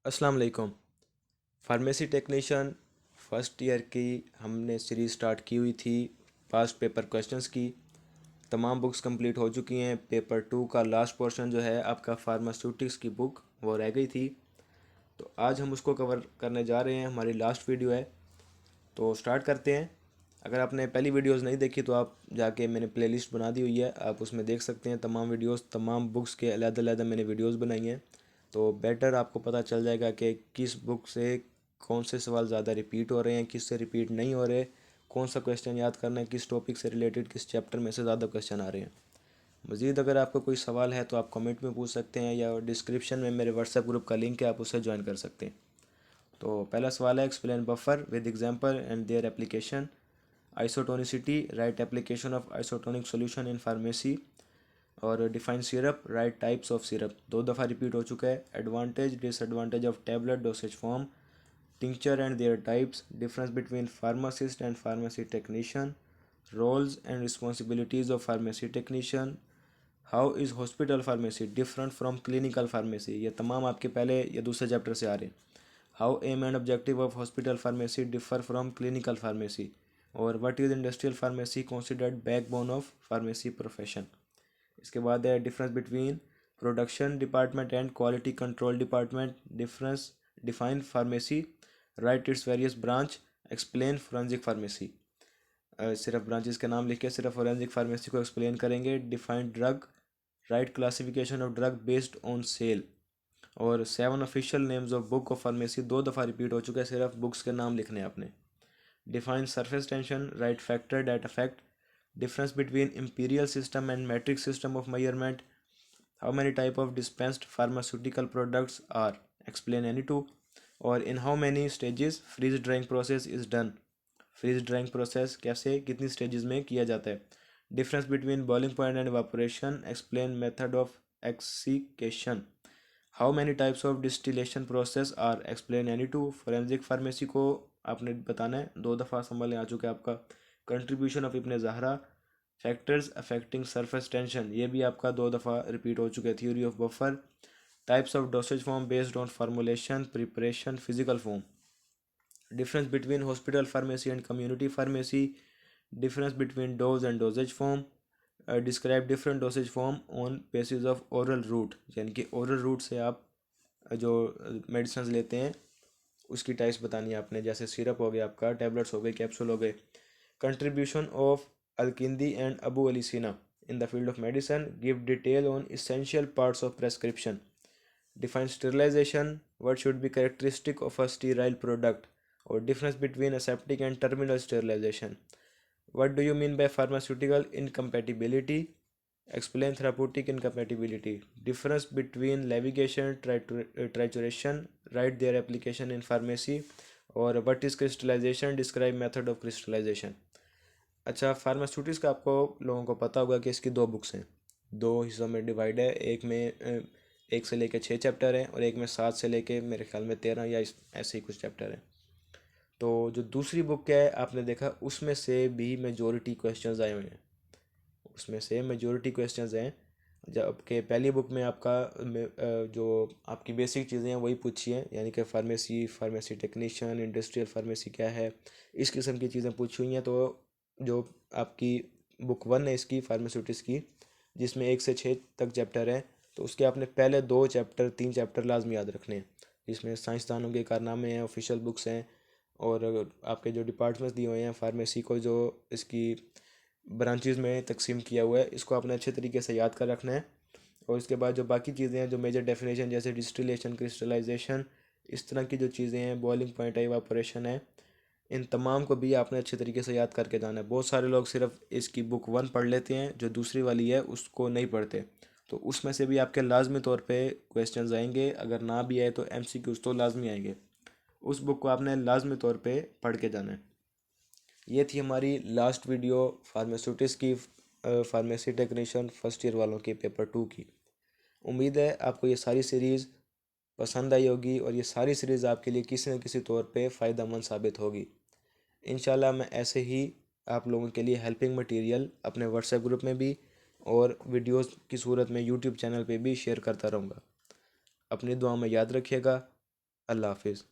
अस्सलाम वालेकुम। Pharmacy technician first year की हमने सीरीज़ स्टार्ट की हुई थी पास्ट पेपर क्वेश्चंस की। तमाम बुक्स कंप्लीट हो चुकी हैं। पेपर 2 का लास्ट पोर्शन जो है आपका फार्मास्यूटिक्स की बुक वो रह गई थी, तो आज हम उसको कवर करने जा रहे हैं। हमारी लास्ट वीडियो है, तो स्टार्ट करते हैं। अगर आपने पहली वीडियोस नहीं देखी तो आप जाके मैंने प्लेलिस्ट बना दी हुई है, आप उसमें देख सकते हैं तमाम वीडियोस। तमाम बुक्स के अलग-अलग मैंने वीडियोस बनाई हैं, तो बेटर आपको पता चल जाएगा कि किस बुक से कौन से सवाल ज़्यादा रिपीट हो रहे हैं, किस से रिपीट नहीं हो रहे, कौन सा क्वेश्चन याद करना है, किस टॉपिक से रिलेटेड किस चैप्टर में से ज़्यादा क्वेश्चन आ रहे हैं। मज़ीद अगर आपको कोई सवाल है तो आप कमेंट में पूछ सकते हैं, या डिस्क्रिप्शन में मेरे व्हाट्सएप ग्रुप का लिंक है, आप उससे ज्वाइन कर सकते हैं। तो पहला सवाल है, explain buffer with example and their application. Isotonicity, right application of isotonic solution in pharmacy. और define syrup, right types of syrup, दो दफ़ा रिपीट हो चुका है। Advantage disadvantage of tablet dosage form. Tincture and their types, difference between pharmacist and pharmacy technician. Roles and responsibilities of pharmacy technician. How is hospital pharmacy different from clinical pharmacy. ये तमाम आपके पहले या दूसरे chapter से आ रहे हैं। How aim and objective of hospital pharmacy differ from clinical pharmacy. और what is industrial pharmacy considered backbone of pharmacy profession. इसके बाद है difference between production department and quality control department. Difference, define pharmacy, right its various branch, explain forensic pharmacy. सिर्फ branches के नाम लिख के सिर्फ फोरेंसिक फार्मेसी को एक्सप्लेन करेंगे। Defined drug, right classification of drug based on sale. और 7 official names of book of pharmacy, दो दफ़ा रिपीट हो चुका है, सिर्फ बुक्स के नाम लिखने हैं आपने। Define surface tension, right factor that affect. Difference between imperial system and matric system of measurement. How many type of dispensed pharmaceutical products are, explain any two. और in how many stages freeze drying process is done, freeze drying process कैसे कितनी stages में किया जाता है। difference between boiling point and evaporation, explain method of excitation. how many types of distillation process are, explain any two. forensic pharmacy को आपने बताना है, दो दफ़ा संभालने आ चुका है आपका। Contribution of Ibne Zahra. Factors affecting surface tension, ये भी आपका दो दफ़ा रिपीट हो चुका है। Theory of buffer. Types of dosage form based on formulation, preparation, physical form. Difference between hospital pharmacy and community pharmacy. Difference between dose and dosage form. Describe different dosage form on basis of oral route, यानी कि oral route से आप जो medicine लेते हैं उसकी types बतानी है आपने, जैसे सिरप हो गया आपका, टैबलेट्स हो गए, कैप्सूल हो गए। Contribution of Al-Kindi and Abu Ali Sina in the field of medicine, give detail on essential parts of prescription. Define sterilisation, what should be characteristic of a sterile product. और difference between aseptic and terminal sterilisation. What do you mean by pharmaceutical incompatibility, explain therapeutic incompatibility. difference between navigation, trituration, write their application in pharmacy. और what is crystallization, describe method of crystallization. अच्छा, pharmaceutics का आपको लोगों को पता होगा कि इसकी दो बुक्स हैं, दो हिस्सों में डिवाइड है। एक में एक से लेके 6 चैप्टर हैं, और एक में 7 से लेके मेरे ख्याल में 13 या ऐसे ही कुछ चैप्टर हैं। तो जो दूसरी बुक है आपने देखा, उसमें से भी मेजोरिटी क्वेश्चंस आए हुए हैं, उसमें से मेजोरिटी क्वेश्चंस हैं। जबकि पहली बुक में आपका जो आपकी बेसिक चीज़ें हैं वही पूछी हैं, यानी कि pharmacy, pharmacy technician, industrial pharmacy क्या है, इस किस्म की चीज़ें पूछी हुई हैं। तो जो आपकी बुक 1 है इसकी फार्मास्यूटिक्स की, जिसमें 1 से 6 तक चैप्टर है, तो उसके आपने पहले 2 चैप्टर 3 चैप्टर लाजमी याद रखने हैं, जिसमें साइंसदानों के कारनामे हैं, ऑफिशियल बुक्स हैं, और आपके जो डिपार्टमेंट्स दिए हुए हैं फार्मेसी को, जो इसकी ब्रांचेस में तकसीम किया हुआ है, इसको आपने अच्छे तरीके से याद कर रखना है। और इसके बाद जो बाकी चीज़ें हैं, जो मेजर डेफिनेशन जैसे डिस्टिलेशन, क्रिस्टलाइजेशन, इस तरह की जो चीज़ें हैं, बॉइलिंग पॉइंट है, इवापोरेशन है, इन तमाम को भी आपने अच्छे तरीके से याद करके जाना है। बहुत सारे लोग सिर्फ इसकी बुक 1 पढ़ लेते हैं, जो दूसरी वाली है उसको नहीं पढ़ते, तो उसमें से भी आपके लाजमी तौर पे क्वेश्चंस आएंगे। अगर ना भी आए तो एमसीक्यूज तो लाजमी आएंगे। उस बुक को आपने लाजमी तौर पे पढ़ के जाना है। ये थी हमारी लास्ट वीडियो फार्मास्यूटिक्स की, फार्मेसी टेक्नीशियन फर्स्ट ईयर वालों की पेपर 2 की। उम्मीद है आपको ये सारी सीरीज़ पसंद आई होगी, और ये सारी सीरीज़ आपके लिए किसी न किसी तौर पे फ़ायदेमंद साबित होगी। इंशाल्लाह मैं ऐसे ही आप लोगों के लिए हेल्पिंग मटेरियल अपने व्हाट्सएप ग्रुप में भी और वीडियोस की सूरत में यूट्यूब चैनल पे भी शेयर करता रहूँगा। अपनी दुआ में याद रखिएगा। अल्लाह हाफिज़।